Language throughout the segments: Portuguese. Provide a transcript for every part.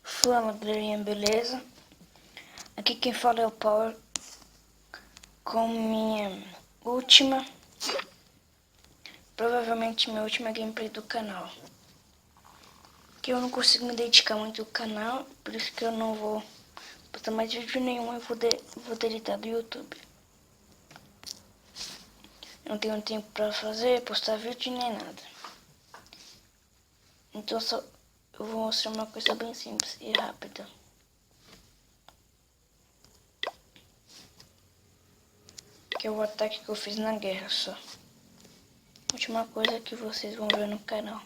Fala galerinha, beleza? Aqui quem fala é o Power com minha provavelmente minha última gameplay do canal. Que eu não consigo me dedicar muito ao canal, por isso que eu não vou postar mais vídeo nenhum, eu vou deletar do YouTube. Não tenho tempo pra postar vídeo nem nada. Então eu vou mostrar uma coisa bem simples e rápida. Que é o ataque que eu fiz na guerra só. Última coisa que vocês vão ver no canal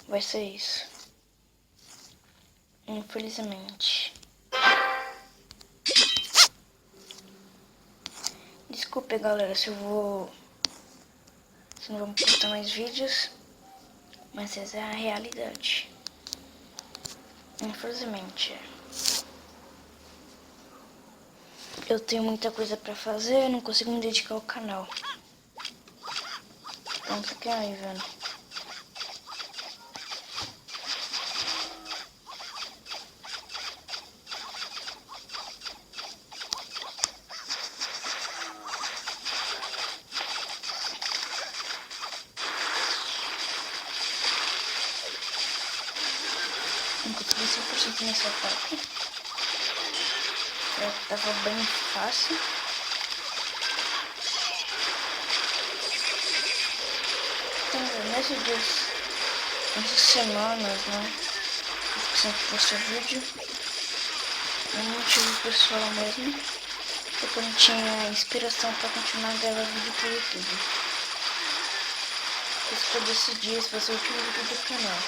vai ser isso. Infelizmente. Desculpe galera se não vou postar mais vídeos, mas essa é a realidade. Infelizmente. Eu tenho muita coisa pra fazer, eu não consigo me dedicar ao canal. Então fiquem aí vendo. Não consegui 100% nesse ataque. Tava bem fácil. Então, nessas semanas, né? Eu sempre posto vídeo. É um motivo pessoal mesmo. Porque eu não tinha inspiração pra continuar gravando vídeo pro YouTube. Por isso que eu decidi esse vai ser o último vídeo do canal.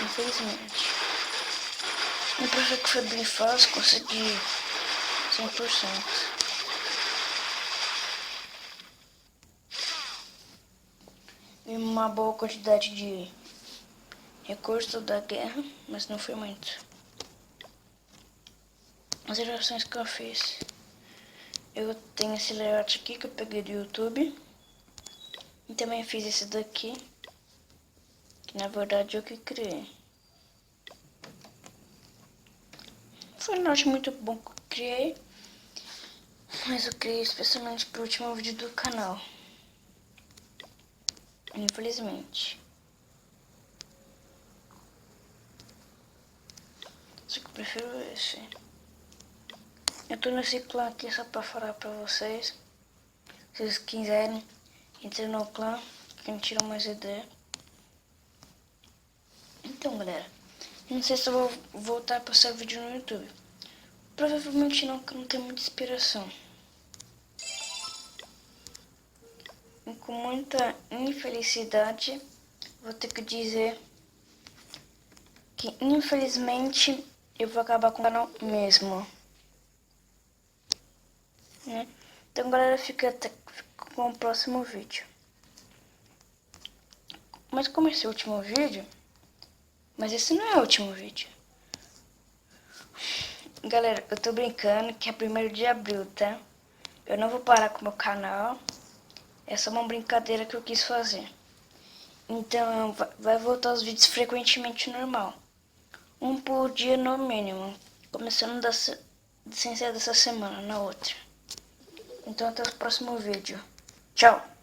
Infelizmente. No projeto que foi bem fácil, consegui 100%. E uma boa quantidade de recursos da guerra, mas não foi muito. As gerações que eu fiz. Eu tenho esse layout aqui que eu peguei do YouTube. E também fiz esse daqui. Que na verdade eu que criei. Foi um layout muito bom que eu criei. Mas eu criei especialmente pro último vídeo do canal. Infelizmente. Só que eu prefiro esse. Eu tô nesse clã aqui só pra falar pra vocês. Se vocês quiserem, entrem no clã, que a gente tira mais ideia. Então galera, eu não sei se eu vou voltar a postar vídeo no YouTube. Provavelmente não, porque eu não tenho muita inspiração. E com muita infelicidade, vou ter que dizer que infelizmente eu vou acabar com o canal mesmo. Né? Então galera, fica com o próximo vídeo. Mas como esse é o último vídeo, mas esse não é o último vídeo. Galera, eu tô brincando que é 1º de abril, tá? Eu não vou parar com o meu canal. É só uma brincadeira que eu quis fazer. Então vai voltar os vídeos frequentemente normal. Um por dia no mínimo. Começando sem ser dessa semana, na outra. Então até o próximo vídeo. Tchau!